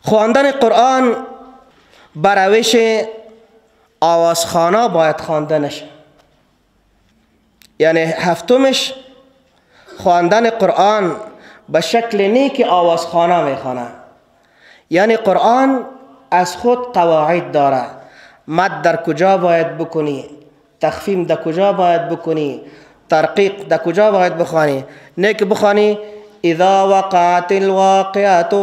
خواندن قرآن بر روش آوازخوانا باید خوانده نشه. یعنی هفتمش خواندن قرآن به شکل نیک آوازخوانا میخوانه. یعنی قرآن از خود قواعد داره. مد در کجا باید بکنی، تخفیم در کجا باید بکنی، ترقیق در کجا باید بخوانی. نه که بخوانی اذا وقعت الواقعة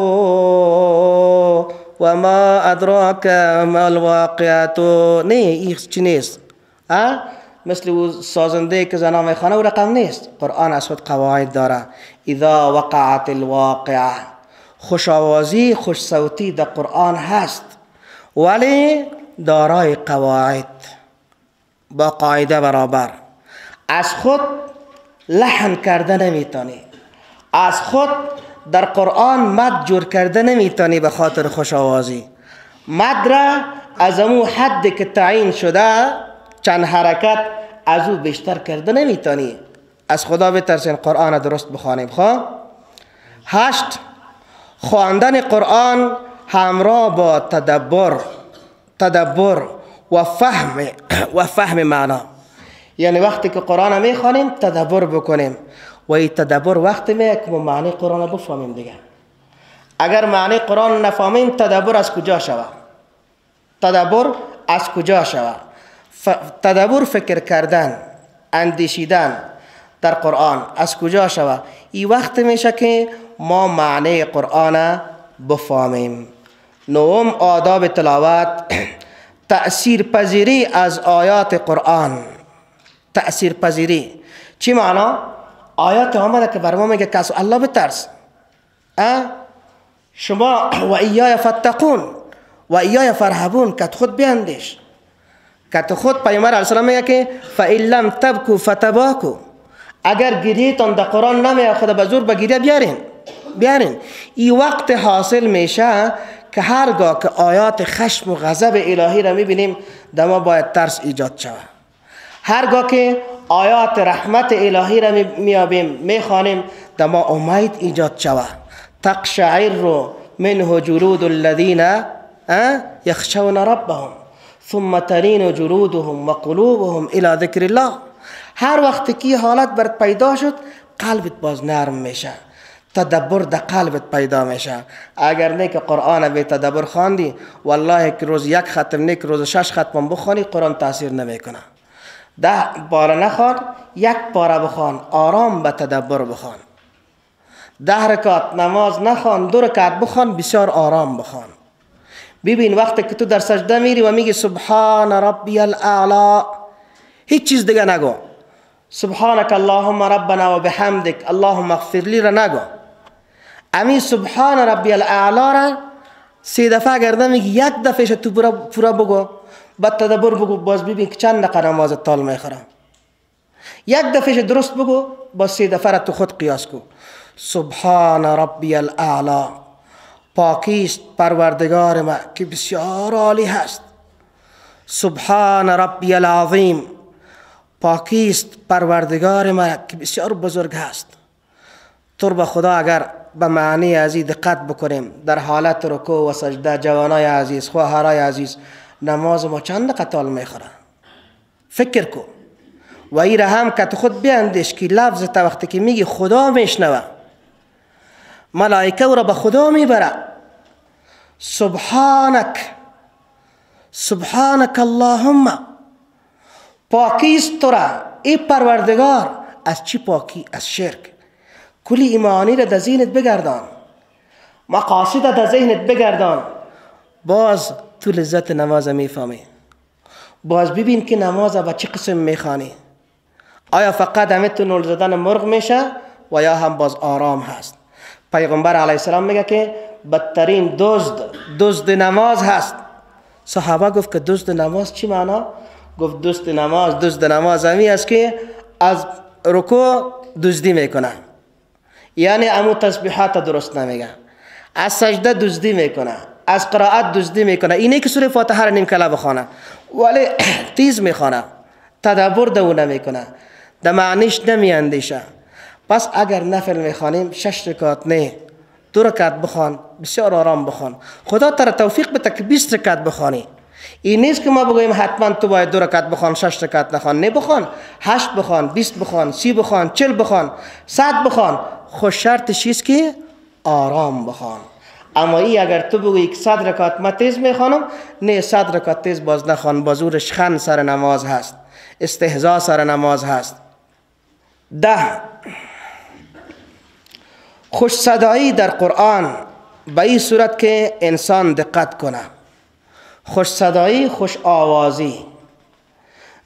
وما ادراک ما الواقعة. نه این چی نیست، مثل او سازنده که زنا میخوانه و رقم نیست. قرآن از خود قواعد داره. اذا وقعت الواقعة، خوش آوازی خوش صوتی در قرآن هست، ولی دارای قواعد، با قاعده برابر. از خود لحن کرده نمیتونی، از خود در قرآن مد جور کرده نمیتونی به خاطر خوش آوازی. مد را از امو حد که تعیین شده چند حرکت از او بیشتر کرده نمیتونی. از خدا بترسین، قرآن درست بخوانیم. هشت، خواندن قرآن همراه با تدبر و فهم معنا. یعنی وقتی که قرآن میخوانیم تدبر بکنیم و این تدبر وقتی که معنی قرآن بفهمیم دیگه. اگر معنی قرآن نفهمیم تدبر از کجا شود؟ تدبر از کجا شود؟ تدبر فکر کردن، اندیشیدن در قرآن از کجا شود؟ این وقت میشه که ما معنی قرآن بفهمیم. نهم، آداب تلاوت، تأثیر پذیری از آیات قرآن. تأثیر پذیری چی معنا؟ آیات آمده که بر ما میگه که از الله بترس، شما و ایای فتقون و ایای فرهبون، که خود بیندیش، که خود پیامبر علیه السلام میگه که فإن لم تبکوا فتباکوا. اگر گریتان در قرآن نمیاد خدا به زور به گریه بیارین. این وقت حاصل میشه که هرگاه که آیات خشم و غضب الهی را میبینیم در ما باید ترس ایجاد شود. هرگاه که آیات رحمت الهی را میابیم میخوانیم در ما امید ایجاد شود. تقشعر منه جلود الذین یخشون ربهم ثم تلین جلودهم و قلوبهم الى ذکر الله. هر وقت که حالت برات پیدا شد قلبت باز نرم میشه، تدبر در قلبت پیدا میشه. اگر نه که قرآن به تدبر خواندی، والله که روز یک ختم نه که روز 6 ختم بخوانی قرآن تاثیر نمیکنه. 10 پاره نخوان، 1 پاره بخوان، آرام به تدبر بخوان. 10 رکعت نماز نخوان، 2 رکعت بخوان، بسیار آرام بخوان. ببین وقتی که تو در سجده میری و میگی سبحان ربی الاعلی، هیچ چیز دیگه نگو. سبحانك اللهم ربنا و بحمدك اللهم اغفر لی را نگو. امی سبحان ربی الاعلی را 3 دفعه گرده میگی، 1 دفعه تو پورا بگو، بعد تدبر بگو، باز ببین که چند دقیقه نمازت طال میخوره. 1 دفعه درست بگو، باز 3 دفعه را تو خود قیاس کو. سبحان ربی الاعلی، پاکیست پروردگار ما که بسیار عالی هست. سبحان ربی العظیم، پاکیست پروردگار ما که بسیار بزرگ هست. تو به خدا اگر به معنی ازی دقت بکنیم در حالت رکوع و سجده، جوانای عزیز، خواهرای عزیز، نماز ما چند دقیقه طول میخوره؟ فکر کن. و این را هم که تو خود بیندیش که لفظ تا وقتی که میگی خدا میشنوه، ملائکه او را به خدا میبره. سبحانک اللهم، پاکیست تو را ای پروردگار. از چی پاکی؟ از شرک. کلی ایمانی را در ذهنت بگردان، مقاصد را در ذهنت بگردان، باز تو لذت نماز میفهمی. باز ببین که نماز با چه قسم میخوانی. آیا فقط همه تو نول زدن مرغ میشه و یا هم باز آرام هست؟ پیغمبر علیه السلام میگه که بدترین دزد نماز هست. صحابه گفت که دزد نماز چی معنا؟ گفت دزد نماز همی است که از رکوع دزدی میکنه، یعنی امو تسبیحات درست نمیگه، از سجده دزدی میکنه، از قرائت دزدی میکنه. اینه که سوره فاتحه را نیم کلا بخونه ولی تیز میخونه، تدبر دو نمیکنه، در معنیش نمیاندیشه. پس اگر نفل میخوانیم 6 رکعت نه، 2 رکعت بخوان، بسیار آرام بخوان. خدا تر توفیق بده که 20 رکعت بخوانی. این نیست که ما بگوییم حتما تو باید 2 رکعت بخوان، 6 رکعت نخوان. نه، بخوان 8 بخوان، 20 بخوان، 30 بخوان، 40 بخوان، 100 بخوان. خوش شرطش چیست که آرام بخوان. اما ای اگر تو بگویی که 100 رکعت من تیز میخوانم، نه 100 رکعت تیز باز نخوان، بازور شخن سر نماز هست، استهزاء سر نماز هست. 10. خوش صدایی در قرآن به این صورت که انسان دقت کنه. خوش صدایی، خوش آوازی.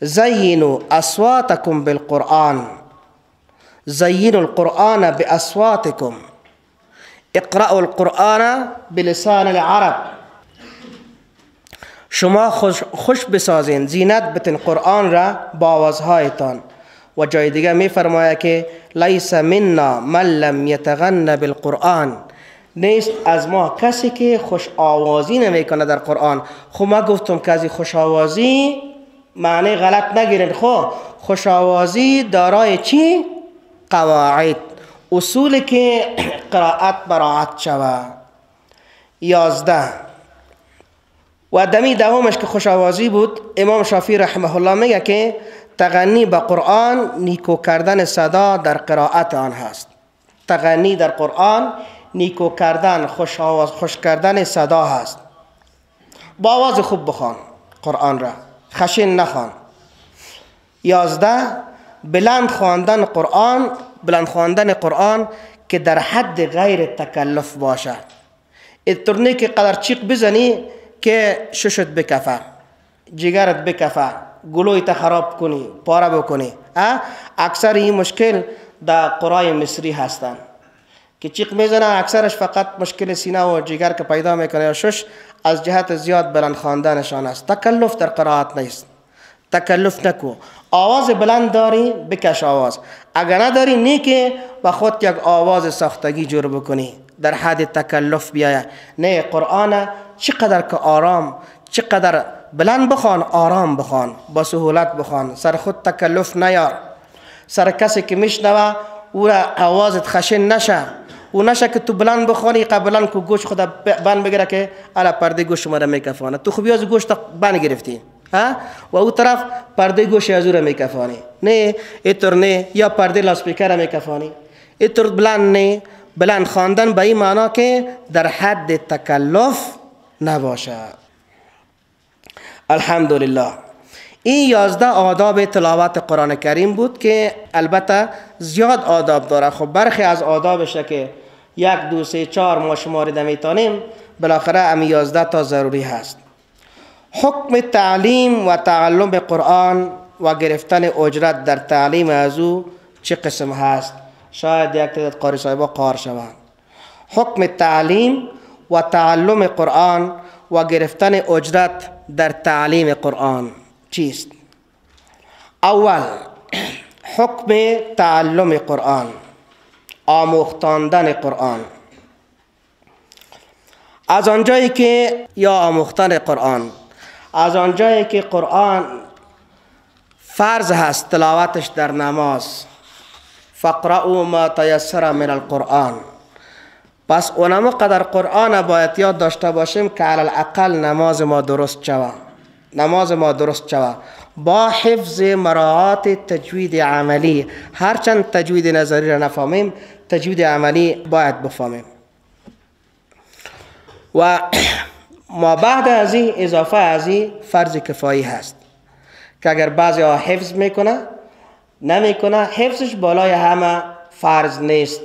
زینوا اصواتکم بالقرآن، زینوا القرآن باصواتکم، اقرأوا القرآن بلسان العرب. شما خوش بسازین، زینت بتن قرآن را با آوازهایتان. و جای دیگه می فرماید که لیس منا من لم یتغن بالقرآن، نیست از ما کسی که خوش آوازی نمیکنه در قرآن. خب ما گفتم که از خوش آوازی معنی غلط نگیرید. خب خوش آوازی دارای چی؟ قواعد، اصولی که قرائت براعت شود. 11. و دمی دومش که خوش آوازی بود، امام شافعی رحمه الله میگه که تغنی به قرآن نیکو کردن صدا در قرائت آن هست. تغنی در قرآن نیکو کردن، خوش کردن صدا هست. با آواز خوب بخوان قرآن را، خشن نخوان. 11. بلند خواندن قرآن، بلند خواندن قرآن که در حد غیر تکلف باشه. اینطور که قدر چیق بزنی که ششت بکفه، جگرت بکفه، گلویت خراب کنی، پاره بکنی. اکثر این مشکل در قرای مصری هستن که چیق میزنن، اکثرش فقط مشکل سینه و جگر که پیدا میکنه یا شش از جهت زیاد بلند خواندنشان است. تکلف در قرائت نیست. تکلف نکو. آواز بلند داری بکش آواز، اگر نداری نیکه با خود یک آواز ساختگی جور بکنی، در حد تکلف بیایه. نه، قرآن چقدر که آرام، چقدر بلند بخوان، آرام بخوان، با سهولت بخوان، سر خود تکلف نیار. سر کسی که میشنوه او را آوازت خشن نشه، او نشه که تو بلند بخوانی قبلا که گوش خدا بند بگیره که الا پرده گوش ما را میکفانه. تو خوبی از گوش بند گرفتی و او طرف پرده گوش از او را میکفانی. نه اینطور نه، یا پرده لاسپیکر را میکفانی. اینطور بلند نه. بلند خواندن به این معنا که در حد تکلف نباشه. الحمدلله. این 11 آداب تلاوت قرآن کریم بود که البته زیاد آداب داره. خب برخی از آدابش که 1 2 3 4 ما شمارده میتونیم، بالاخره امی 11 تا ضروری هست. حکم تعلیم و تعلم قرآن و گرفتن اجرت در تعلیم از او چه قسم هست؟ شاید یک تعداد قاری صاحبا قار شوند. حکم تعلیم و تعلم قرآن و گرفتن اجرت در تعلیم قرآن چیست؟ اول، حکم تعلم قرآن، آموختاندن قرآن. از آنجایی که یا آموختن قرآن، از آنجایی که قرآن فرض هست تلاوتش در نماز، فقرأوا ما تیسر من القرآن، پس اونم قدر قرآن باید یاد داشته باشیم که علی الاقل نماز ما درست شود. نماز ما درست شود با حفظ مراعات تجوید عملی. هرچند تجوید نظری را نفهمیم، تجوید عملی باید بفهمیم. و ما بعد از این، اضافه از این، فرض کفایی هست که اگر بعضی ها حفظ نمیکنه، حفظش بالای همه فرض نیست،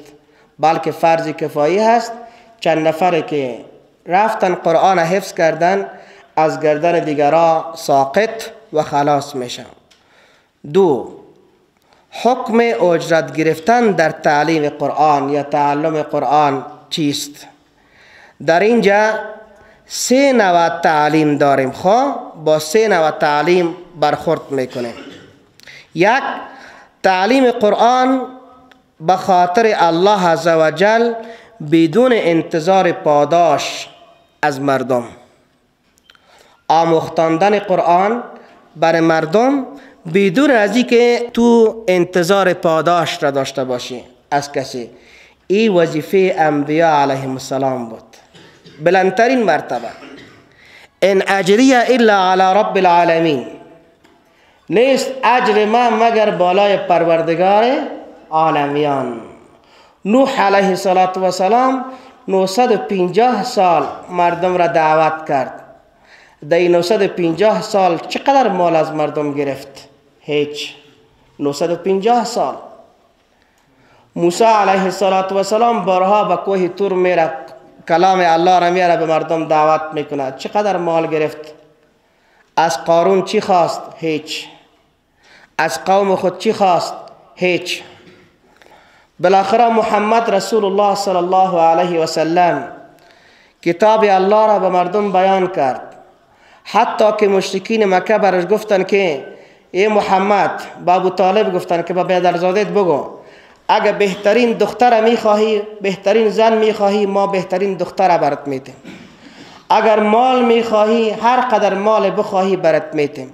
بلکه فرض کفایی هست. چند نفر که رفتن قرآن حفظ کردن از گردن دیگرها ساقط و خلاص میشن. 2. حکم اجرت گرفتن در تعلیم قرآن یا تعلم قرآن چیست؟ در اینجا 3 نوع تعلیم داریم. با 3 نوع تعلیم برخورد میکنیم. 1. تعلیم قرآن به خاطر الله عزوجل بدون انتظار پاداش از مردم. آموختاندن قرآن برای مردم بدون از اینکه تو انتظار پاداش را داشته باشی از کسی. این وظیفه انبیاء علیهم السلام بود، بلندترین مرتبه. ان اجری الا علی رب العالمین، نیست اجر من مگر بالای پروردگار عالمیان. نوح علیه السلام 950 سال مردم را دعوت کرد. در 950 سال چقدر مال از مردم گرفت؟ هیچ. 950 سال. موسی علیه السلام بارها به کوه طور میره، کلام الله را میاره، به مردم دعوت میکنه. چقدر مال گرفت؟ از قارون چی خواست؟ هیچ. از قوم خود چی خواست؟ هیچ. بالاخره محمد رسول الله صلی الله علیه و سلم کتاب الله را به مردم بیان کرد. حتی که مشرکین مکه برش گفتن که ای محمد، با ابو طالب گفتن که با برادرزادت بگو اگه بهترین دختر میخواهی، بهترین زن میخواهی، ما بهترین دختر برات میتیم. اگر مال میخواهی، هر قدر مال بخواهی برات میتیم.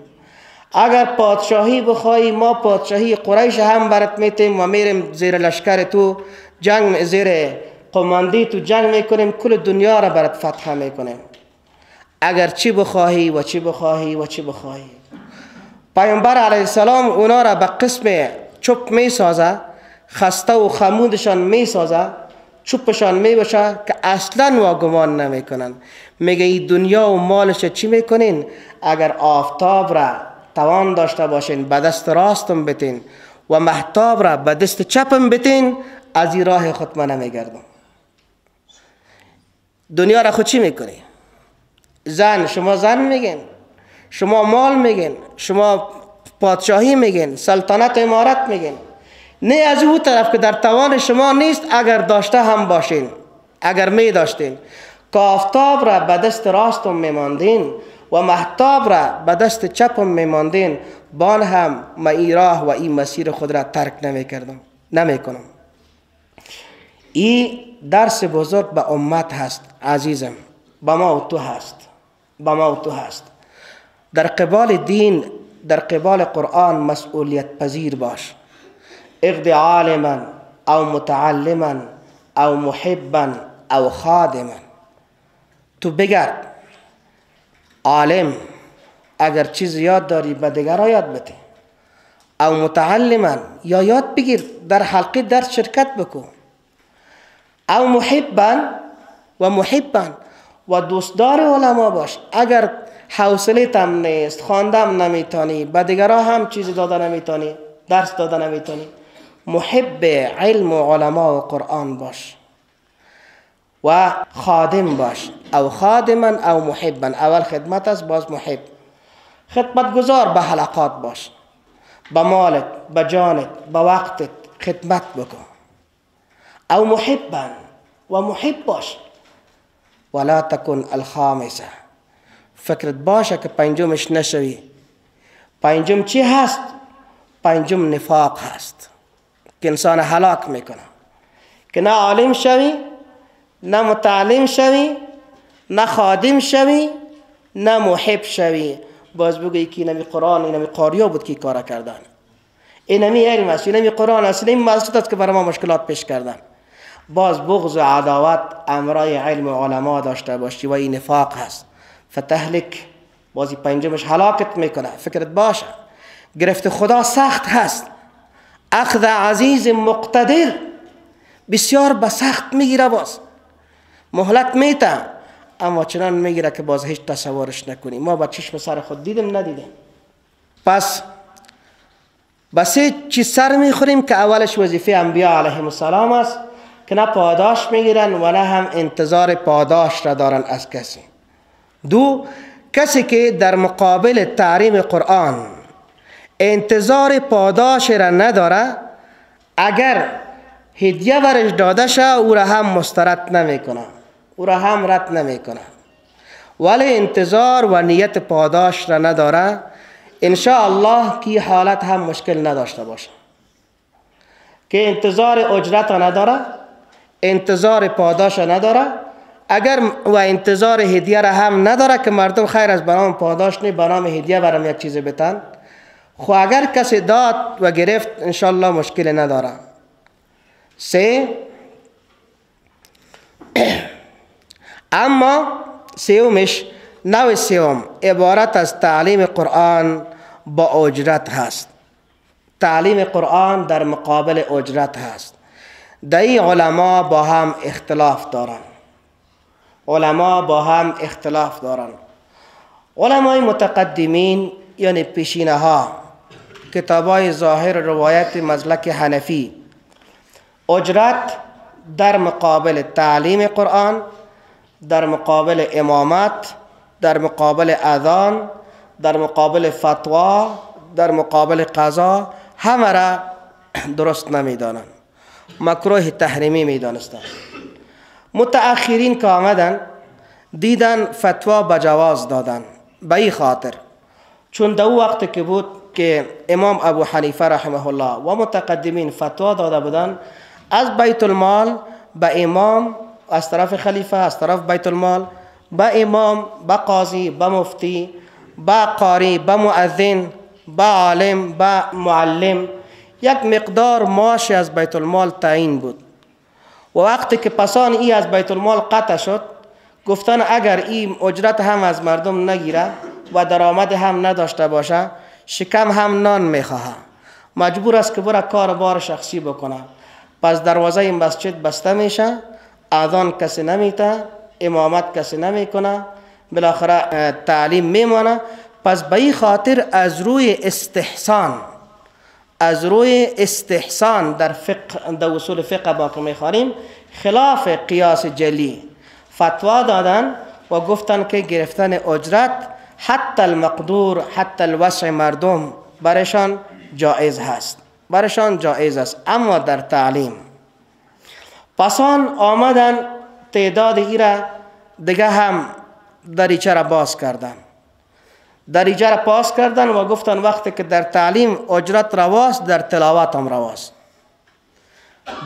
اگر پادشاهی بخواهی، ما پادشاهی قریش هم برات میتیم و میریم زیر لشکر تو جنگ، زیر قماندی تو جنگ میکنیم، کل دنیا را برات فتح میکنیم. اگر چی بخواهی و چی بخواهی و چی بخواهی. پیامبر علیه السلام اونا را به قسم چوب میسازه، خسته و خمودشان میسازه، چوبشان میبشه که اصلا واگمان نمیکنن. میگه این دنیا و مالش چی میکنین؟ اگر آفتاب را توان داشته باشین به دست راستم بتین و مهتاب را به دست چپم بتین، از این راه خود من نمیگردم. دنیا را خود چی میکنی؟ زن، شما زن میگین، شما مال میگین، شما پادشاهی میگین، سلطنت امارت میگین. نه از او طرف که در توان شما نیست، اگر داشته هم باشین، اگر می داشتین که آفتاب را به دست راستم میماندین و مهتاب را به دست چپم میماندین، بان هم ما این راه و این مسیر خود را ترک نمیکنم. این درس بزرگ به امت هست عزیزم، با ما و تو هست، با ما و تو هست. در قبال دین، در قبال قرآن مسئولیت پذیر باش. اغد عالما او متعلما او محبا او خادما. تو بگرد عالم، اگر چیز یاد داری به دیگران یاد بده. او متعلما، یا یاد بگیر، در حلقه درس شرکت بکن. او محبا و دوستدار علما باش. اگر حوصله تم نیست، خواندم نمیتونی، به دیگران هم چیز داده نمیتونی، درس داده نمیتونی، محب علم و علما و قرآن باش و خادم باش. او خادما او محبا، اول خدمت است، باز محب. خدمت گذار به حلقات باش، به مالت، به جانت، به وقتت خدمت بکن. او محبا و محب باش. ولا تکن الخامسه، فکرت باشه که پنجمش نشوی. پنجم چی هست؟ پنجم نفاق هست که انسان هلاک میکنه، که نه عالم شوی، نه متعلم شوی، نه خادم شوی، نه محب شوی. باز بگویی که اینمی قرآن، اینمی قاریا بود که کار کردن، اینمی علم است، اینمی قرآن است، اینمی مقصود است که برای ما مشکلات پیش کردن. باز بغض و عداوت امرای علم و علما داشته باشی و این نفاق هست. فتهلک، بازی پنجمش هلاکت میکنه. فکرت باشه گرفت خدا سخت هست. اخذ عزیز مقتدر بسیار بسخت میگیره، باز مهلت میته، اما چنان میگیره که باز هیچ تصورش نکنی. ما با چشم سر خود دیدیم ندیدیم. پس بس چیز سر میخوریم که اولش وظیفه انبیاء علیهم السلام است که نه پاداش میگیرن و نه هم انتظار پاداش را دارن از کسی. دو، کسی که در مقابل تعلیم قرآن انتظار پاداش را نداره، اگر هدیه برش داده شه او را هم مسترد نمیکنه، او را هم رد نمیکنه. ولی انتظار و نیت پاداش را نداره، انشاءالله که حالت هم مشکل نداشته باشه. که انتظار اجرت نداره، انتظار پاداش نداره، اگر و انتظار هدیه را هم نداره که مردم خیر از برام پاداش نی، برام هدیه برام یک چیز بتن. خو اگر کسی داد و گرفت انشاءالله مشکل نداره. سه، اما سیومش، نوع سیوم عبارت از تعلیم قرآن با اجرت هست. تعلیم قرآن در مقابل اجرت هست. در این علما با هم اختلاف دارن. علمای متقدمین یعنی پیشینه ها، کتابای ظاهر روایت مسلک حنفی، اجرت در مقابل تعلیم قرآن، در مقابل امامت، در مقابل اذان، در مقابل فتوا، در مقابل قضا، همه را درست نمیدانند، مکروه تحریمی میدانستند. متأخرین که آمدن دیدن فتوا بجواز دادن. به این خاطر چون دو وقت که بود که امام ابو حنیفه رحمه الله و متقدمین فتوا داده بودن، از بیت المال به امام، از طرف خلیفه، از طرف بیت المال به امام، به قاضی، به مفتی، به قاری، به مؤذن، به عالم، به معلم، یک مقدار معاش از بیت المال تعیین بود. و وقتی که پسان ای از بیت المال قطع شد، گفتن اگر این اجرت هم از مردم نگیره و درآمد هم نداشته باشه، شکم هم نان میخواه، مجبور است که بره کار بار شخصی بکنه. پس دروازه مسجد بسته میشه، اذان کسی نمیته، امامت کسی نمیکنه، بالاخره تعلیم میمانه. پس به این خاطر از روی استحسان در فقه، در اصول فقه با که میخوانیم، خلاف قیاس جلی فتوا دادن و گفتن که گرفتن اجرت حتی المقدور، حتی الوسع مردم برشان جایز هست، اما در تعلیم. پسان آمدن تعداد ای را دیگه هم دریچه را باز کردن و گفتن وقتی که در تعلیم اجرت رواست، در تلاوت هم رواست.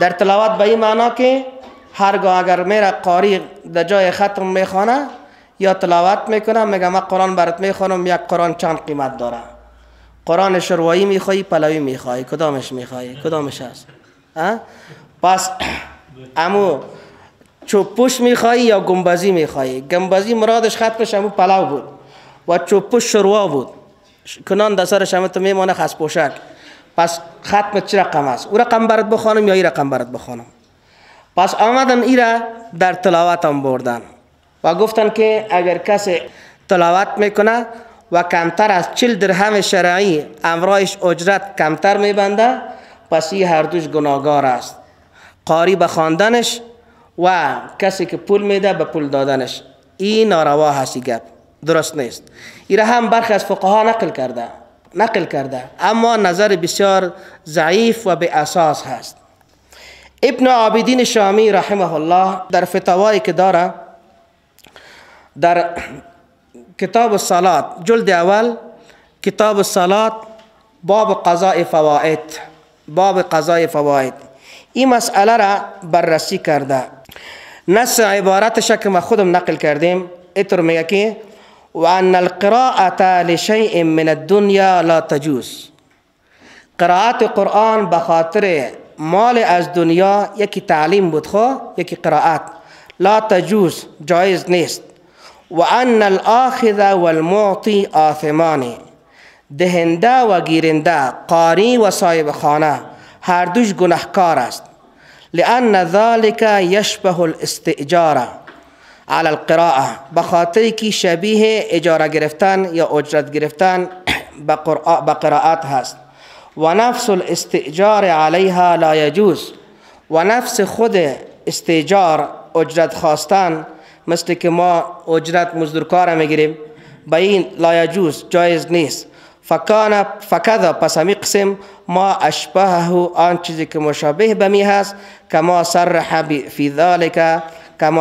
در تلاوت به این معنا که هرگاه اگر میره قاری در جای ختم میخوانه یا تلاوت میکنه، میگه من قرآن برات میخوانم، یک قرآن چند قیمت داره؟ قرآن شروعی میخوایی، پلوی میخوایی، کدامش میخوایی؟ کدامش هست؟ پس امو چوبوش میخوایی یا گنبزی میخوایی؟ گنبزی مرادش ختمش امو پلو بود و چوبوش شروع بود، کنان در سرش همه تو میمانه خس پوشک. پس ختمت چه رقم است؟ او رقم برات بخوانم یا این رقم برات بخوانم؟ پس آمدن ای را در تلاوت هم بردن و گفتن که اگر کسی تلاوت میکنه و کمتر از 40 درهم شرعی امرایش اجرت کمتر میبنده، پس این هر دوش گناهگار است، قاری به خواندنش و کسی که پول میده به پول دادنش. این ناروا هستی، گپ درست نیست. این را هم برخی از فقها نقل کرده، اما نظر بسیار ضعیف و به اساس هست. ابن عابدین شامی رحمه الله در فتاوایی که داره، در کتاب الصلاة جلد اول، کتاب الصلاة، باب قضاء فوائد، این مسئله را بررسی کرده. نص عبارتش که ما خودم نقل کردیم اینطور میگه که وان القراءة لشيء من الدنيا لا تجوز. قرائت قرآن بخاطر مال از دنیا، یکی تعلیم بود یکی قرائت، لا تجوز جایز نیست. وان الاخذ والمعطي آثمان. دهنده و گیرنده، قاری و صاحب خانه، هر دوش گناهکار است. لأن ذلك يشبه الاستئجار على القراءة. بخاطر کی شبیه اجاره گرفتن یا اجرت گرفتن به قرائت هست. و نفس الاستئجار علیها لا یجوز. و نفس خود استئجار، اجرت خواستن، مثل که ما اجرت مزدورکار میگیریم، به این لا یجوز جایز نیست. فکذا پس همی قسم ما اشبهه، آن چیزی که مشابه بمی هست، کما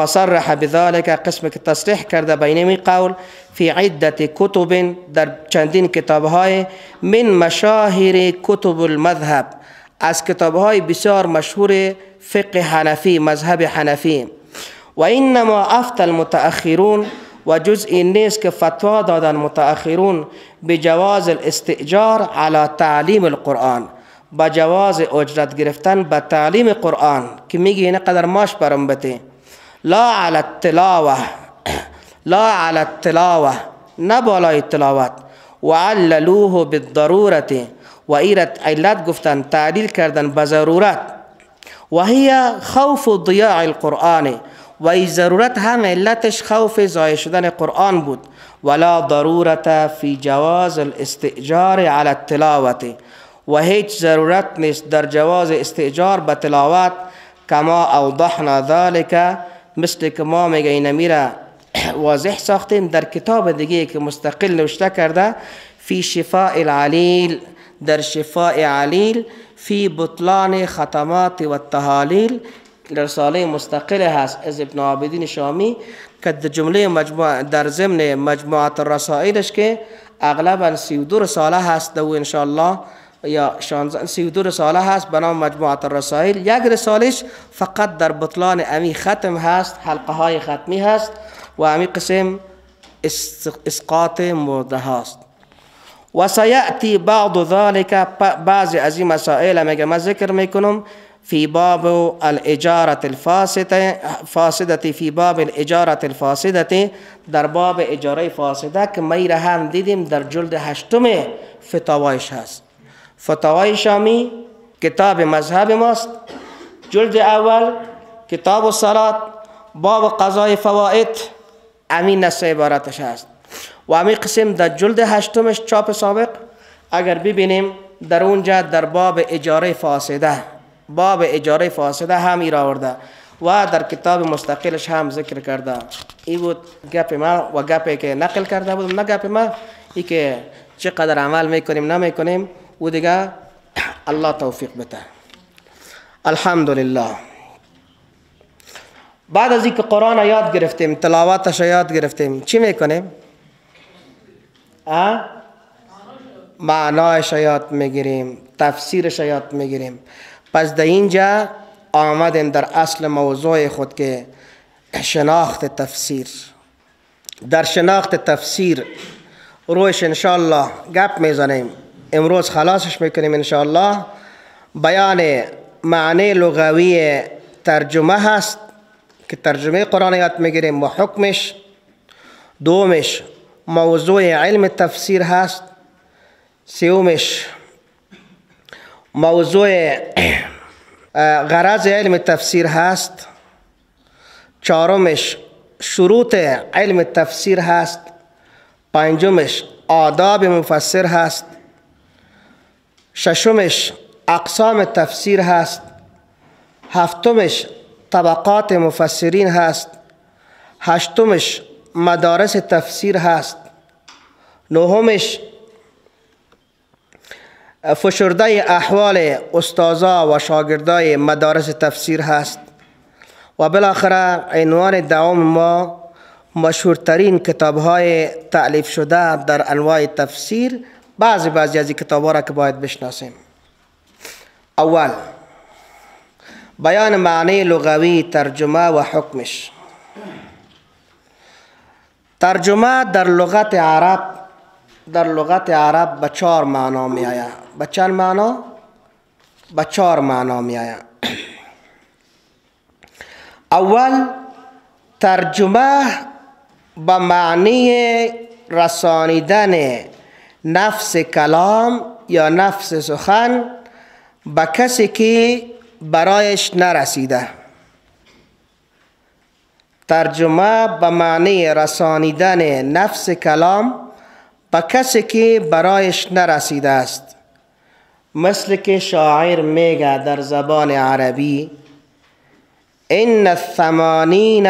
صرح بذالک، قسم که تصریح کرده بینمی قول، فی عدت کتب، در چندین کتابهای، من مشاهر کتب المذهب، از کتابهای بسیار مشهور فقه حنفی، مذهب حنفی. و انما افتى المتأخرون، و جزء نیست که فتوا دادن متأخرون بجواز الاستئجار على تعلیم القرآن، با جواز اجرت گرفتن به تعلیم قرآن، که میگه این قدر ماش برم بته، لا علی التلاوه، لا علی التلاوه، نه بالای تلاوت. و عللوه بالضرورت، و ایرت علت گفتن، تعلیل کردن به ضرورت. و هی خوف ضیاع القرآن، و این ضرورت هم علتش خوف ضایع شدن قرآن بود. ولا ضرورت فی جواز الاستئجار علی التلاوت، و هیچ ضرورت نیست در جواز استئجار به تلاوت. کما اوضحنا ذلك، مثل که ما میگه این میره واضح ساختیم در کتاب دیگه که مستقل نوشته کرده، فی شفاء العلیل، در شفاء علیل، فی بطلان ختمات و التهالیل، رساله مستقل هست از ابن عابدین شامی که در جمله مجموعه در ضمن مجموعه الرسائلش که اغلبا 32 رساله هست و انشاءالله یا 32 رساله هست به نام مجموعه الرسائل. یک رسالش فقط در بطلان امی ختم هست، حلقه های ختمی هست و امی قسم اسقاط مرده هست. و سیأتی بعض ذلك، بعضی از این مسائل میگه من ذکر میکنم فی باب الاجارة الفاسده، فی باب الاجارة الفاسده، در باب اجاره فاسده که ما را هم دیدیم در جلد 8 فتاوایش هست. فتاوای شامی کتاب مذهب ماست، جلد اول کتاب الصلاة باب قضای فوائد، امین نص عبارتش هست. و همین قسم در جلد 8 چاپ سابق اگر ببینیم در اونجا در باب اجاره فاسده، باب اجاره فاسده هم ایرا آورده و در کتاب مستقلش هم ذکر کرده. این بود گپ ما و گپی که نقل کرده بودم، نه گپ ما، ای که چقدر عمل میکنیم نمیکنیم و دیگه الله توفیق بده. الحمدلله. بعد از اینکه قرآن یاد گرفتیم، تلاوتش یاد گرفتیم، چی میکنیم؟ معنایش یاد میگیریم، تفسیرش یاد میگیریم. پس در اینجا آمدیم در اصل موضوع خود که شناخت تفسیر. در شناخت تفسیر رویش انشاءالله گپ میزنیم، امروز خلاصش میکنیم انشاءالله. بیان معنی لغوی ترجمه هست که ترجمه قرآن یاد میگیریم و حکمش. دومش موضوع علم تفسیر هست. سومش موضوع غرض علم تفسیر هست. چهارمش شروط علم تفسیر هست. پنجمش آداب مفسر هست. ششمش اقسام تفسیر هست. هفتمش طبقات مفسرین هست. هشتمش مدارس تفسیر هست. نهمش فشرده احوال استازا و شاگردای مدارس تفسیر هست. و بالاخره عنوان دوم ما مشهورترین کتاب‌های تألیف شده در انواع تفسیر، بعضی از این کتاب‌ها را که باید بشناسیم. اول بیان معنی لغوی ترجمه و حکمش. ترجمه در لغت عرب به 4 معنا می آید. به چند معنا؟ به 4 معنا می آید. اول ترجمه به معنی رسانیدن نفس کلام یا نفس سخن به کسی که برایش نرسیده. ترجمه به معنی رسانیدن نفس کلام به کسی که برایش نرسیده است. مثل که شاعر میگه در زبان عربی ان الثمانین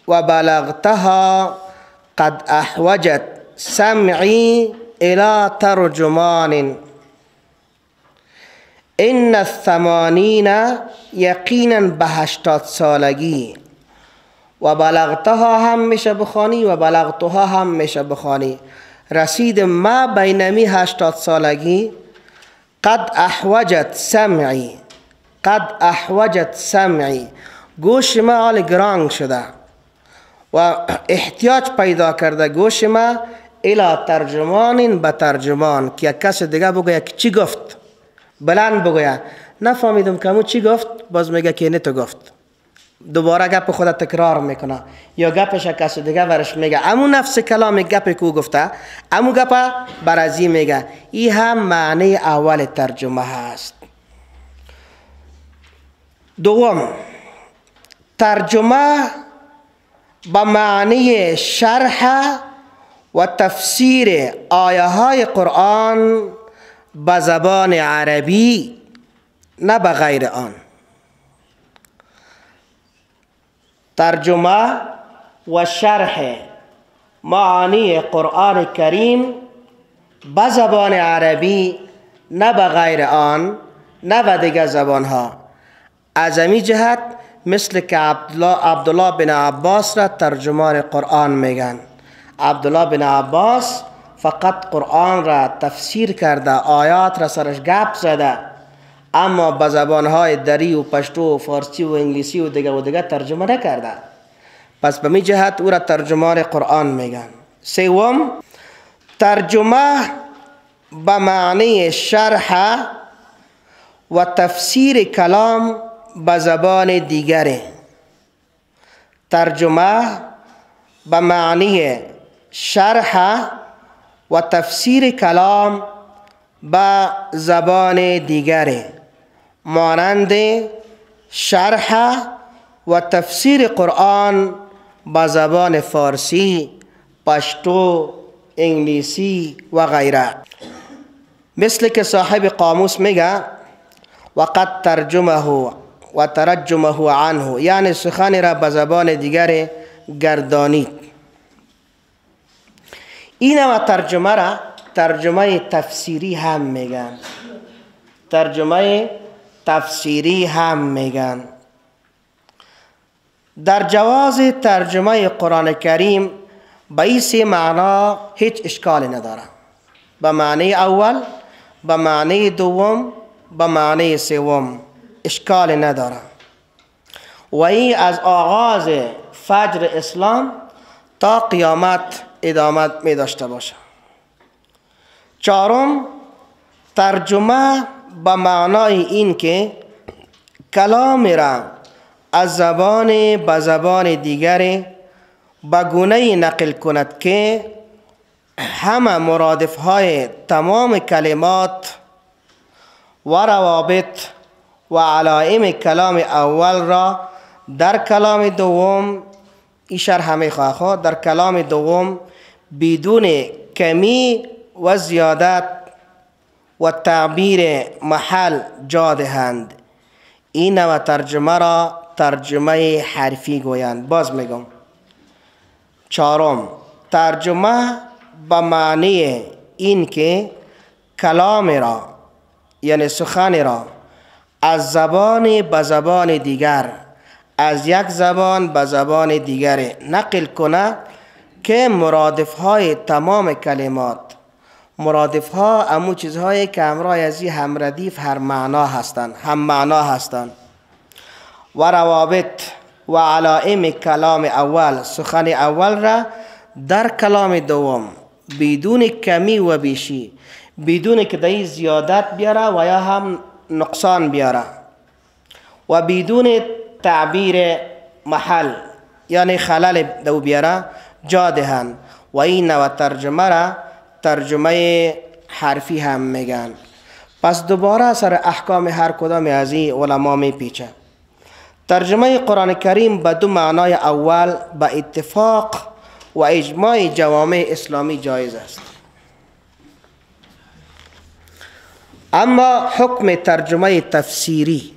و بلغتها قد احوجت سمعی الى ترجمان. ان الثمانین یقینا به 80 سالگی، و بلغتها هم میشه بخوانی و بلغتها هم میشه بخوانی، رسید ما بینمی 80 سالگی. قد احوجت سمعی، قد احوجت سمعی، گوش ما حال گرانگ شده و احتیاج پیدا کرده گوش ما الی ترجمان، به ترجمان که یک کس دیگه بگوید که چی گفت، بلند بگوید نفهمیدم که چی گفت، باز میگه که نه تو گفت. دوباره گپ خود تکرار میکنه یا گپش کسی دیگه ورش میگه، امون نفس کلام گپ کو گفته امون گپ برازی میگه. این هم معنی اول ترجمه هست. دوم، ترجمه به معنی شرح و تفسیر آیه های قرآن به زبان عربی، نه به غیر آن. ترجمه و شرح معانی قرآن کریم به زبان عربی، نه به غیر آن، نه به دیگر زبان ها. از این جهت مثل که عبدالله بن عباس را ترجمان قرآن میگن. عبدالله بن عباس فقط قرآن را تفسیر کرده، آیات را سرش گپ زده، اما به زبانهای دری و پشتو و فارسی و انگلیسی و دیگه ترجمه نکرده. پس به می جهت او را ترجمان قرآن میگن. سوم، ترجمه به معنی شرح و تفسیر کلام به زبان دیگره. ترجمه به معنی شرح و تفسیر کلام به زبان دیگره، مانند شرح و تفسیر قرآن به زبان فارسی، پشتو، انگلیسی و غیره. مثل که صاحب قاموس میگه وقد ترجمه و ترجمه عنه، یعنی سخن را به زبان دیگر گردانید. این و ترجمه را ترجمه تفسیری هم میگن. ترجمه تفسیری هم میگن. در جواز ترجمه قرآن کریم به این سه معنا هیچ اشکالی نداره. به معنی اول، به معنی دوم، به معنی سوم اشکال نداره. و این از آغاز فجر اسلام تا قیامت ادامت می داشته باشه. چهارم، ترجمه به معنای این که کلام را از زبان به زبان دیگر به گونه نقل کند که همه مرادف های تمام کلمات و روابط و علائم کلام اول را در کلام دوم، این شرح میخواه، در کلام دوم بدون کمی و زیادت و تعبیر محل جا دهند. این نوع ترجمه را ترجمه حرفی گویند. باز میگم. چهارم، ترجمه به معنی این که کلام را یعنی سخن را از زبان به زبان دیگر، از یک زبان به زبان دیگر نقل کنه که مرادف های تمام کلمات، مرادف ها امو چیزهایی که همراه از هم ردیف هر معنا هستند، هم معنا هستند، و روابط و علائم کلام اول، سخن اول را در کلام دوم بدون کمی و بیشی، بدون که دایی زیادت بیاره و یا هم نقصان بیاره، و بدون تعبیر محل یعنی خلل دو بیاره جا دهند. و این نوع ترجمه را ترجمه حرفی هم میگن. پس دوباره سر احکام هر کدام از این علما می پیچه. ترجمه قرآن کریم به دو معنای اول به اتفاق و اجماع جوامع اسلامی جایز است. اما حکم ترجمه تفسیری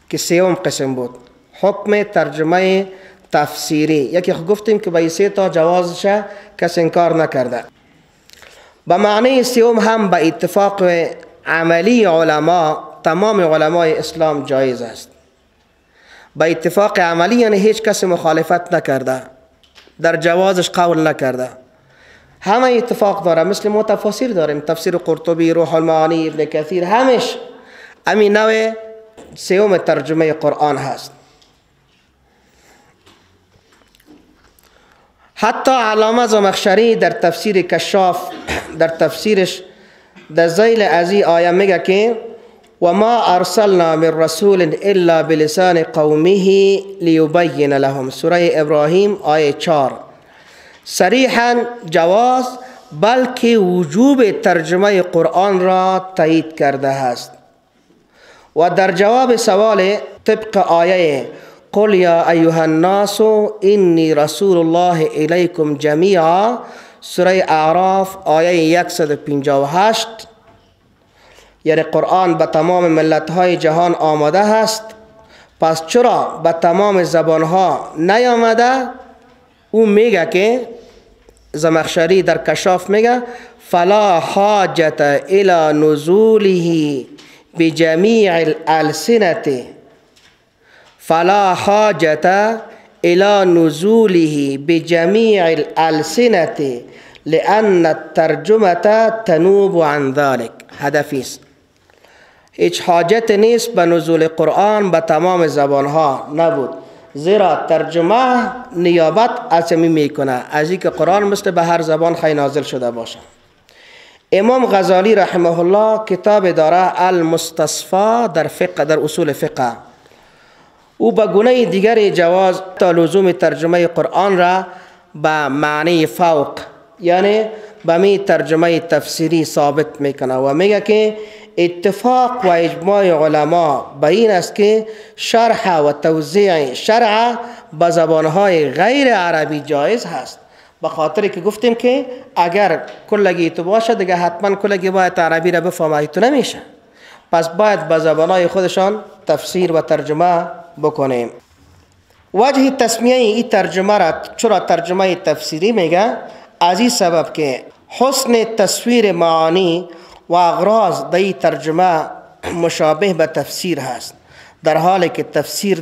که سوم قسم بود، حکم ترجمه تفسیری یکی گفتیم که به سه تا جوازش کس انکار نکرده. به معنی سوم هم به اتفاق عملی علما، تمام علمای اسلام جایز است. به اتفاق عملی یعنی هیچ کس مخالفت نکرده، در جوازش قول نکرده، همه اتفاق داره. مثل ما تفاسیر داریم، تفسیر قرطبی، روح المعانی، ابن کثیر، همش همین نوع سوم ترجمه قرآن هست. حتی علامه زمخشری در تفسیر کشاف، در تفسیرش در ذیل از این آیه میگه که و ما ارسلنا من رسول الا بلسان قومه لیبین لهم. سوره ابراهیم آیه 4. صریحا جواز بلکه وجوب ترجمه قرآن را تایید کرده است. و در جواب سوال طبق آیه قل یا ایها الناس انی رسول الله الیکم جمیعا، سوره اعراف آیه 158، یعنی قرآن به تمام ملت‌های جهان آمده است، پس چرا به تمام زبان‌ها نیامده؟ او میگه که زمخشری در کشاف میگه فلا حاجت الى نزوله بجمیع الالسنة، فلا حاجت الى نزوله بجمیع الالسنة لان الترجمه تنوب عن ذلك. هدفی است هیچ حاجت نیست به نزول قرآن به تمام زبانها نبود، زیرا ترجمه نیابت از می میکنه از اینکه قرآن مثل به هر زبان خی نازل شده باشه. امام غزالی رحمه الله کتاب داره المستصفا در فقه، در اصول فقه. او به گونه دیگر جواز تا لزوم ترجمه قرآن را به معنی فوق، یعنی به می ترجمه تفسیری ثابت میکنه و میگه که اتفاق و اجماع علما به این است که شرح و توزیع شرع به زبانهای غیر عربی جایز هست، به خاطر که گفتیم که اگر کلگی تو باشه دیگه حتما کلگی باید عربی را بفهمه، تو نمیشه، پس باید به زبانهای خودشان تفسیر و ترجمه بکنیم. وجه تسمیه این ترجمه را چرا ترجمه تفسیری میگه؟ از این سبب که حسن تصویر معانی و اغراض در این ترجمه مشابه به تفسیر هست، در حالی که تفسیر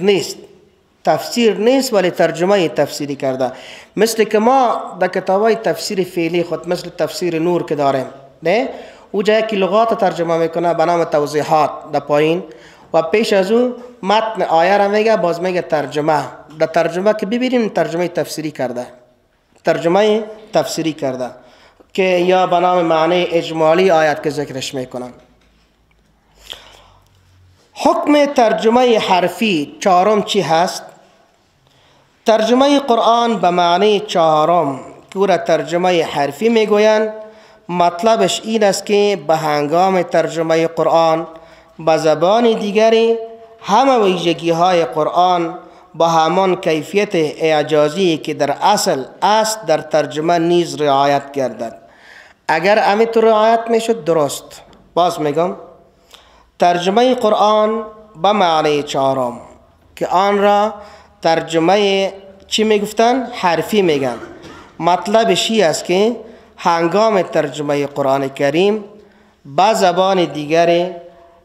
نیست ولی ترجمه تفسیری کرده. مثل که ما در کتابای تفسیر فعلی خود مثل تفسیر نور که داریم، نه او جایی که لغات ترجمه میکنه به نام توضیحات در پایین و پیش از او متن آیه را میگه، باز میگه ترجمه. در ترجمه که ببینیم ترجمه تفسیری کرده که یا به نام معنی اجمالی آیت که ذکرش میکنن. حکم ترجمه حرفی چهارم چی هست؟ ترجمه قرآن به معنی چهارم که او را ترجمه حرفی میگویند، مطلبش این است که به هنگام ترجمه قرآن به زبان دیگری همه ویژگی های قرآن با همان کیفیت اعجازی که در اصل است در ترجمه نیز رعایت گردد. اگر امیت رعایت میشد درست. باز میگم ترجمه قرآن به معنی چهارم که آن را ترجمه چی میگفتن؟ حرفی میگن. مطلبش این است که هنگام ترجمه قرآن کریم به زبان دیگر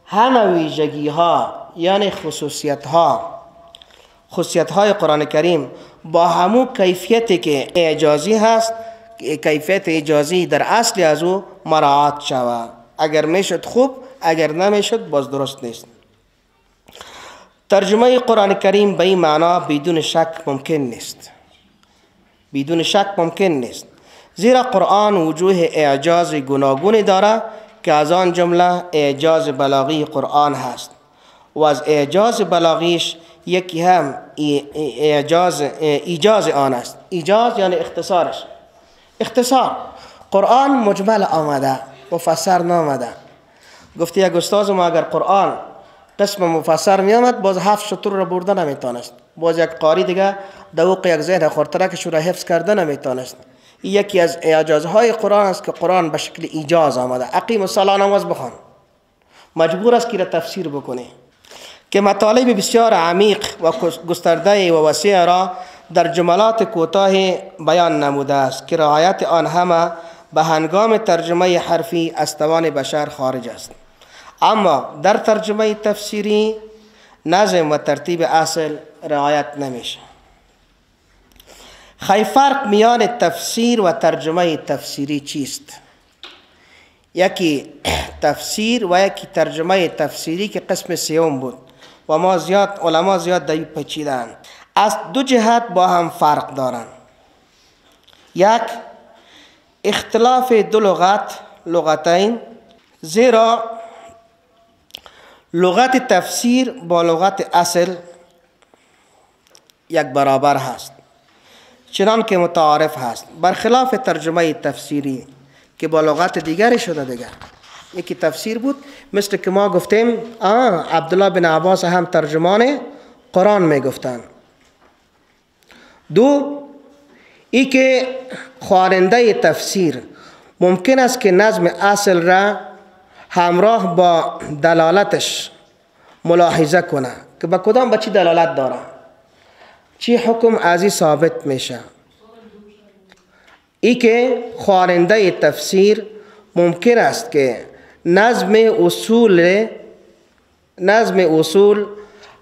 همه ویژگی ها یعنی خصوصیت های قرآن کریم با همون کیفیتی که اعجازی هست، کیفیت اعجازی در اصل از او مراعات شود. اگر میشد خوب، اگر نمیشد باز درست نیست. ترجمه قرآن کریم به این معنا بدون شک ممکن نیست، زیرا قرآن وجوه اعجاز گوناگونی دارد که از آن جمله اعجاز بلاغی قرآن هست و از اعجاز بلاغیش یکی هم ایجاز آن است. ایجاز یعنی اختصار. قرآن مجمل آمده، مفسر نامده. گفتی یک استاد ما اگر قرآن قسم مفسر می آمد باز 7 شطور را برده نمیتونست، باز یک قاری دیگه دوق یک ذهن خورترکش را حفظ کرده نمیتونست. یکی از اعجازهای قرآن است که قرآن به شکل ایجاز آمده. اقیم الصلاة نماز بخوان، مجبور است که را تفسیر بکنه که مطالب بسیار عمیق و گسترده و وسیع را در جملات کوتاه بیان نموده است که رعایت آن همه به هنگام ترجمه حرفی از توان بشر خارج است. اما در ترجمه تفسیری نظم و ترتیب اصل رعایت نمیشه. فرق میان تفسیر و ترجمه تفسیری چیست؟ یکی تفسیر و یکی ترجمه تفسیری که قسم سوم بود و علما زیاد در پیچیدند. از دو جهت با هم فرق دارند. یک، اختلاف دو لغتین، زیرا لغت تفسیر با لغت اصل یک برابر هست، چنان که متعارف هست، برخلاف ترجمه تفسیری که با لغت دیگری شده دیگر. یکی تفسیر بود، مثل که ما گفتیم عبدالله بن عباس هم ترجمان قرآن می گفتن. دو، ای که خواننده تفسیر ممکن است که نظم اصل را همراه با دلالتش ملاحظه کنه که با کدام چی دلالت داره، چی حکم ازی ثابت میشه. ای که خواننده تفسیر ممکن است که نظم اصول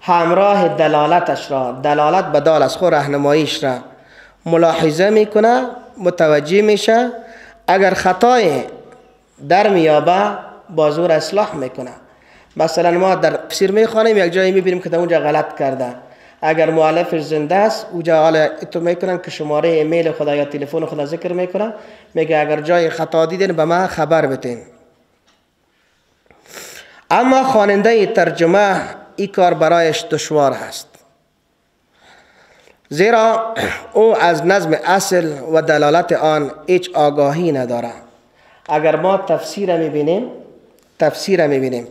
همراه دلالتش را، دلالت به دال از خود راهنماییش را ملاحظه میکنه، متوجه میشه. اگر خطای در میابه با زور اصلاح میکنه. مثلا ما در تفسیر میخوانیم، یک جایی میبینیم که در اونجا غلط کرده، اگر مؤلفش زنده است اونجا حالا اتو میکنن که شماره ایمیل خدا یا تلفن خدا ذکر میکنه، میگه اگر جای خطا دیدین به من خبر بدین. اما خواننده ترجمه این کار برایش دشوار هست، زیرا او از نظم اصل و دلالت آن هیچ آگاهی نداره. اگر ما تفسیر میبینیم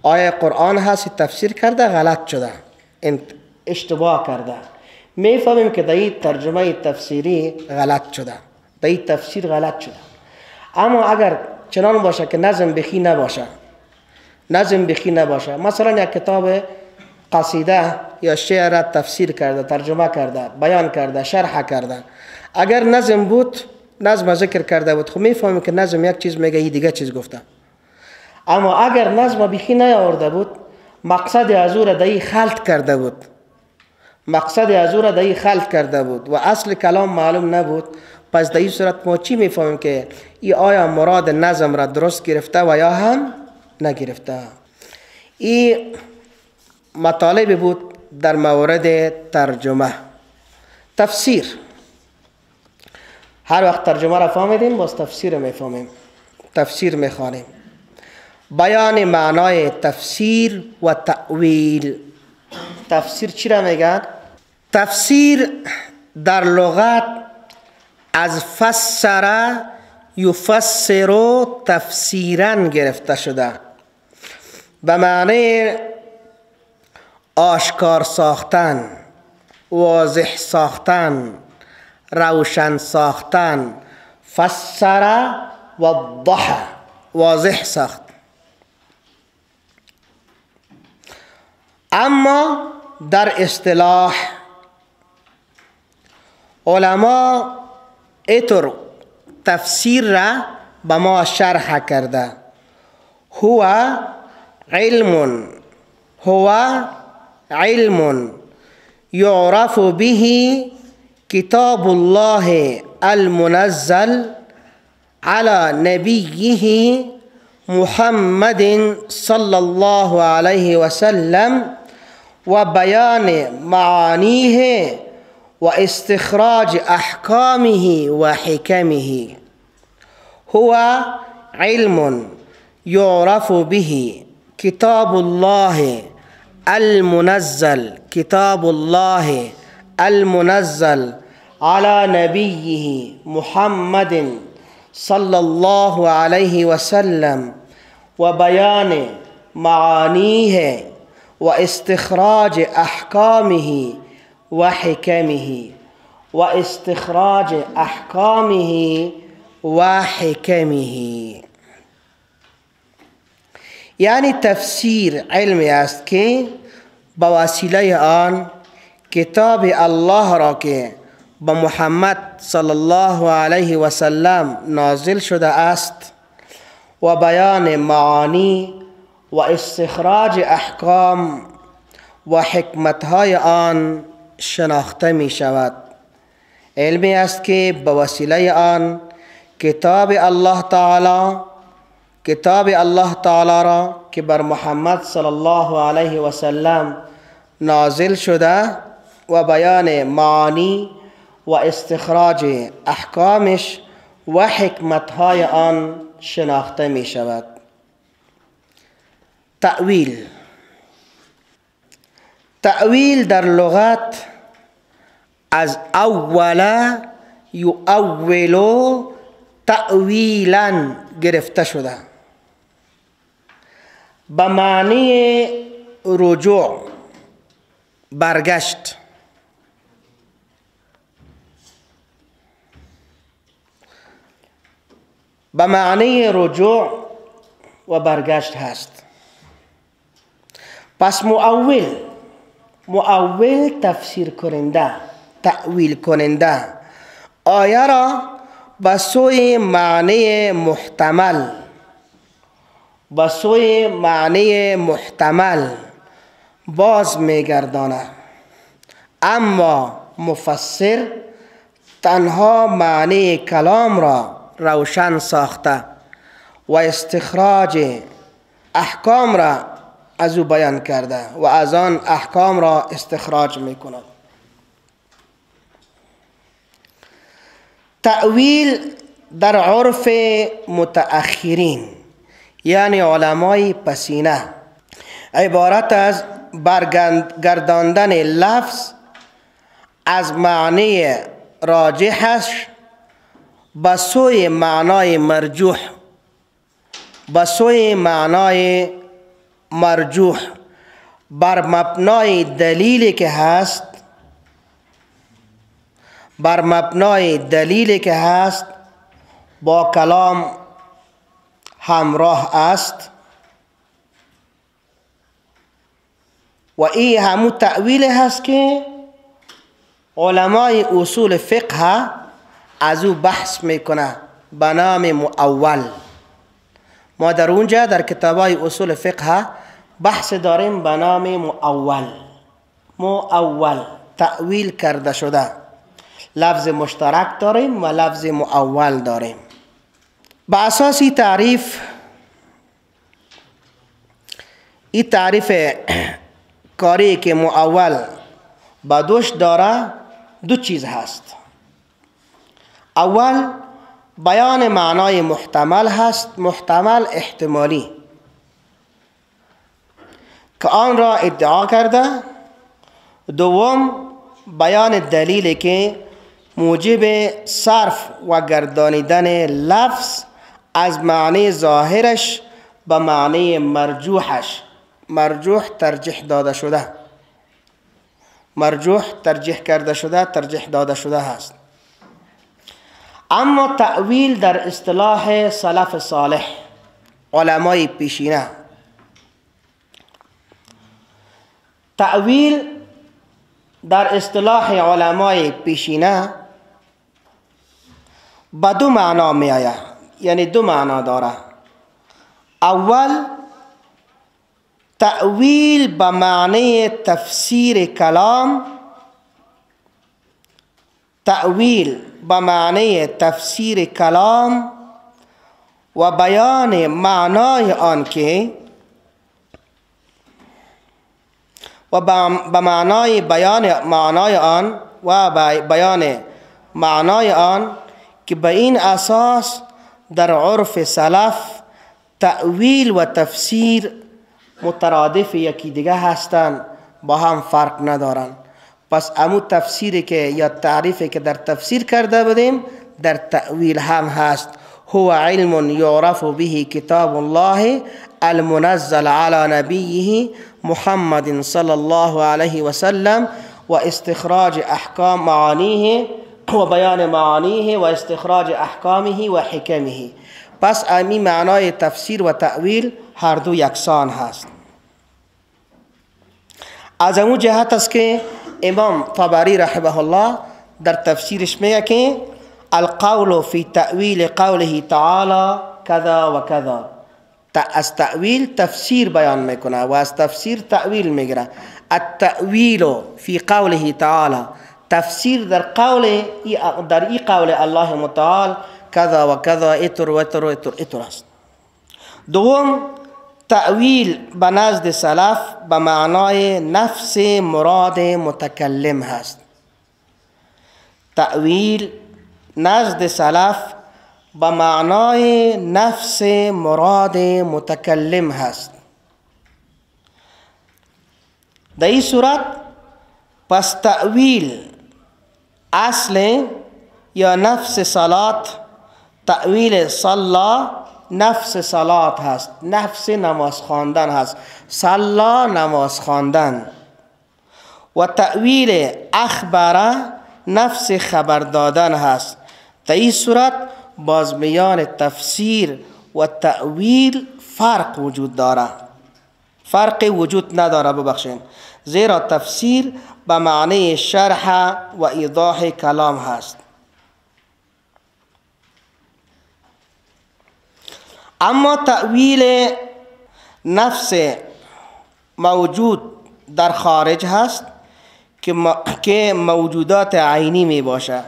آیه قرآن هست تفسیر کرده غلط شده، اشتباه کرده، میفهمیم که در این ترجمه تفسیری غلط شده، در این تفسیر غلط شده. اما اگر چنان باشه که نظم بخی نباشه، مثلا یک کتاب قصیده یا شعر را تفسیر کرده، ترجمه کرده، بیان کرده، شرح کرده، اگر نظم بود، نظم ذکر کرده بود، خب میفهمیم که نظم یک چیز میگه این دیگه چیز گفته. اما اگر نظم بخی نیاورده بود، مقصد از او را دایی خلط کرده بود و اصل کلام معلوم نبود، پس در این صورت ما چی میفهمیم که این آیا مراد نظم را درست گرفته و یا هم نگرفته. این مطالب بود در مورد ترجمه. تفسیر، هر وقت ترجمه را فهمیدیم باز تفسیر میفهمیم، تفسیر میخوانیم. بیان معنای تفسیر و تأویل. تفسیر چی را میگن؟ تفسیر در لغت از فسر یفسر تفسیرا گرفته شده، به معنی آشکار ساختن، واضح ساختن، روشن ساختن. فسر وضح، واضح ساخت. اما در اصطلاح علما اینطور تفسیر را به ما شرح کرده: هو علم یعرف به کتاب الله المنزل على نبیه محمد صلی الله علیه و سلم و بیان معانیه و استخراج احکامه و حکمه. هو علم یعرف به کتاب الله المنزل على نبیه محمد صلی الله علیه و سلم و بیان معانیه و استخراج احکامه و حکمه. یعنی تفسیر علمی است که با وسیله آن کتاب الله را که با محمد صلی الله علیه و سلم نازل شده است و بیان معانی و استخراج احکام و حکمتهای آن شناخته می شود. علمی است که با وسیله آن کتاب الله تعالی را که بر محمد صلی الله علیه و سلم نازل شده و بیان معانی و استخراج احکامش و حکمتهای آن شناخته می شود. تأویل. تأویل در لغت از اول یؤولو تأویلا گرفته شده، به معنی رجوع، برگشت. به معنی رجوع و برگشت هست. پس مؤول تفسیر کننده، تأویل کننده آیه را به سوی معنی محتمل، به سوی معنی محتمل باز میگرداند. اما مفسر تنها معنی کلام را روشن ساخته و استخراج احکام را از او بیان کرده و از آن احکام را استخراج میکند. تأویل در عرف متأخرین یعنی علمای پسینه عبارت از برگرداندن لفظ از معنی راجحش به سوی معنای مرجوح، به سوی معنای مرجوح بر مبنای دلیلی که هست، بر مبنای دلیلی که هست با کلام همراه است و این همون تأویل هست که علمای اصول فقه از او بحث میکنه به نام مؤول. ما در اونجا در کتابای اصول فقه بحث داریم به نام مؤول، تأویل کرده شده. لفظ مشترک داریم و لفظ مؤول داریم. با اساس این تعریف کاری که مؤول با دوش داره دو چیز هست. اول بیان معنای محتمل هست، محتمل احتمالی که آن را ادعا کرده. دوم بیان دلیلی که موجب صرف و گردانیدن لفظ از معنی ظاهرش به معنی مرجوحش، مرجوح ترجیح داده شده، مرجوح ترجیح کرده شده، ترجیح داده شده هست. اما تأویل در اصطلاح سلف صالح، علمای پیشینه، تأویل در اصطلاح علمای پیشینه با دو معنا می آید، یعنی دو معنا داره. اول تأویل به معنی تفسیر کلام، تأویل به معنی تفسیر کلام و بیان معنای آن که و به معنای بیان معنای آن و بیان معنای آن که به این اساس در عرف سلف تأویل و تفسیر مترادف یکی دیگه هستند، با هم فرق ندارند. پس امو تفسیری که یا تعریفی که در تفسیر کرده بودیم در تأویل هم هست. هو علم یعرف به کتاب الله المنزل على نبیه محمد صلی الله علیه و سلم و استخراج احکام معانیه و بیان معانیه و استخراج احکامه و حکمه. پس امی معنای تفسیر و تأویل هر دو یکسان هست. از امو جهت است که امام طبری رحمه الله در تفسیرش میگه که القول فی تأویل قوله تعالی کذا و کذا. از تأویل تفسیر بیان میکنه و از تفسیر تأویل میگیره. التأویل فی قوله تعالی، تفسیر در این قول الله متعال کذا و کذا، اتر و اتر و اتر اتر است. دوم تأویل به نزد سلف به معنای نفس مراد متکلم هست. تأویل نزد سلف به معنای نفس مراد متکلم هست. در این صورت پس تأویل اصل یا نفس صلات، تأویل صلا نفس صلات هست، نفس نماز خواندن هست، صلا نماز خواندن. و تأویل اخبر نفس خبر دادن هست. در این صورت باز میان تفسیر و تأویل فرق وجود داره، فرق وجود نداره ببخشید، زیرا تفسیر به معنی شرح و ایضاح کلام هست. اما تأویل نفس موجود در خارج هست که موجودات عینی می باشه،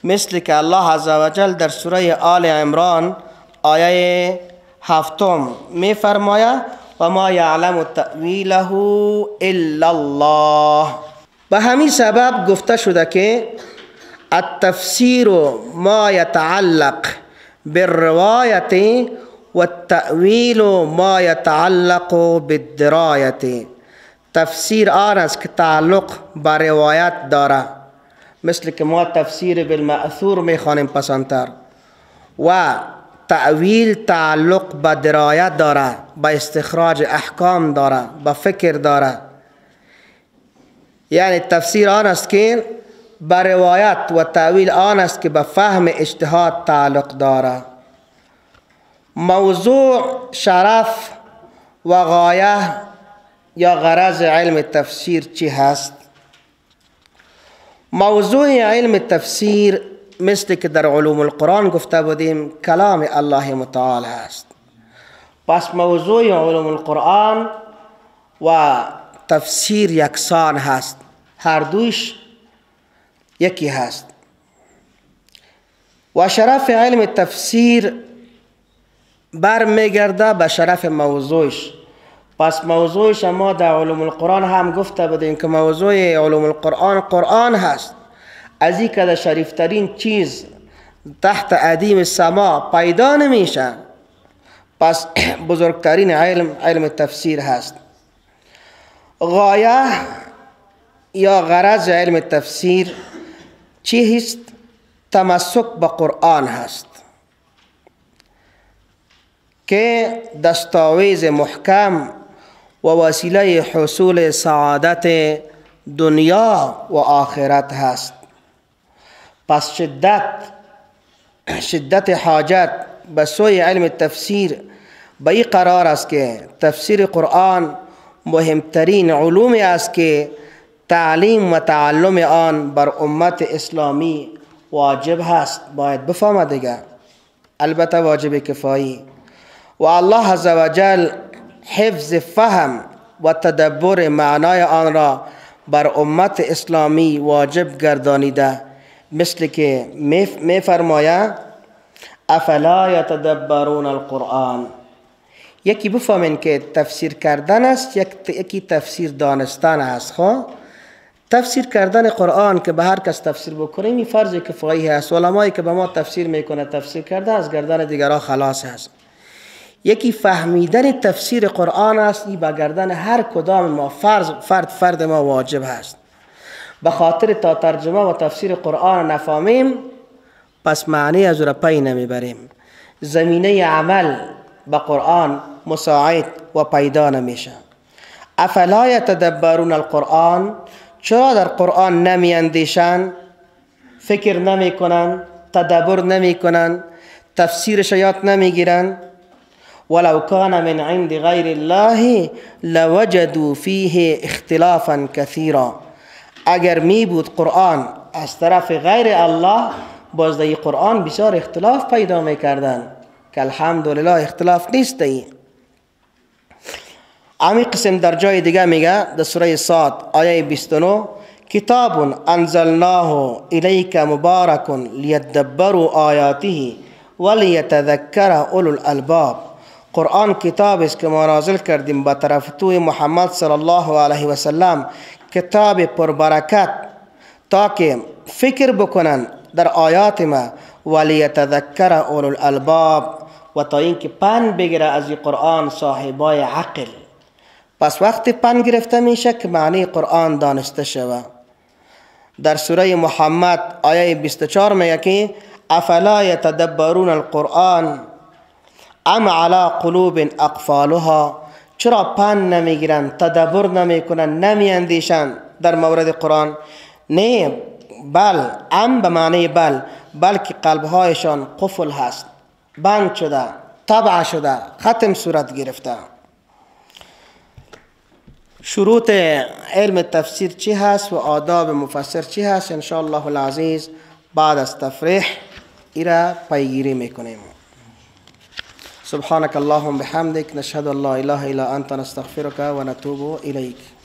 مثل که الله عزوجل در سوره آل عمران آیه 7 می فرماید و ما یعلم تأویله الا الله. به همین سبب گفته شده که التفسیر ما یتعلق بالرواية والتأویل ما یتعلق بالدرایة. تفسیر آن است که تعلق با روایت داره، مثل که ما تفسیر بالمأثور میخوانیم پسندتر، و تأویل تعلق با درایت داره، با استخراج احکام داره، با فکر داره. یعنی تفسیر آن است که با روایت و تأویل آن است که با فهم اجتهاد تعلق داره. موضوع، شرف و غایه یا غرض علم تفسیر چی هست؟ موضوع علم تفسیر مثل که در علوم القرآن گفته بودیم کلام الله متعال هست. پس موضوع علوم القرآن و تفسیر یکسان هست، هر دوش یکی هست. و شرف علم تفسیر برمیگرده به شرف موضوعش. پس موضوعش ما در علوم القرآن هم گفته بودیم که موضوع علوم القرآن قرآن هست. از این که شریفترین چیز تحت ادیم السما پیدا نمیشه، پس بزرگترین علم تفسیر هست. غایه یا غرض علم تفسیر چی هست؟ تمسک به قرآن هست که دستاویز محکم و وسیله حصول سعادت دنیا و آخرت هست. پس شدت حاجت به سوی علم تفسیر به این قرار است که تفسیر قرآن مهمترین علومی است که تعلیم و تعلم آن بر امت اسلامی واجب هست. باید بفهمه دیگه، البته واجب کفایی. و الله عزوجل حفظ فهم و تدبر معنای آن را بر امت اسلامی واجب گردانیده، مثل که می فرماید افلا یتدبرون القرآن. یکی بفهمین که تفسیر کردن است، یکی تفسیر دانستن است. تفسیر کردن قرآن که به هر کس تفسیر بکنیم این فرض کفایی است. علمایی که به ما تفسیر میکنه تفسیر کرده از گردن دیگران خلاص است. یکی فهمیدن تفسیر قرآن است، این به گردن هر کدام ما فرد ما واجب است. به خاطر تا ترجمه و تفسیر قرآن نفهمیم پس معنی از را پی نمیبریم، زمینه عمل به قرآن مساعد و پیدا نمیشه. افلا یتدبرون القرآن، چرا در قرآن نمی اندیشن، فکر نمی کنن، تدبر نمی کنن، تفسیرش یاد نمی گیرن؟ ولو کان من عند غیر الله لوجدوا فیه اختلافا کثیرا. اگر می بود قرآن از طرف غیر الله، باز در قرآن بسیار اختلاف پیدا می کردن که الحمدلله اختلاف نیست. امی قسم در جای دیگه میگه در سوره صاد آیه 29 کتاب انزلناه الیک مبارک لیدبروا آیاته ولیتذکر اولو الالباب. قرآن کتاب است که ما نازل کردیم با طرف توی محمد صلی الله علیه و سلم، کتاب پربرکت تا که فکر بکنن در آیات ما، ولیتذکر اولو الالباب، و تا اینکه پند بگیره از این قرآن صاحبای عقل. پس وقتی پند گرفته میشه که معنی قرآن دانسته شود. در سوره محمد آیه 24 میگه که افلا یتدبرون القرآن ام علی قلوب اقفالها، چرا پند نمیگیرن، تدبر نمیکنن، نمیاندیشن در مورد قرآن؟ نه، بل، ام به معنی بل، بلکه قلبهایشان قفل هست، بند شده، طبع شده، ختم صورت گرفته. شروط علم تفسیر چی هست و آداب مفسر چی هست ان شاء الله العزیز بعد از تفریح ایرا پیگیری میکنیم. سبحانك اللهم بحمدك نشهد ان لا اله الا انت نستغفرك ونتوب اليك.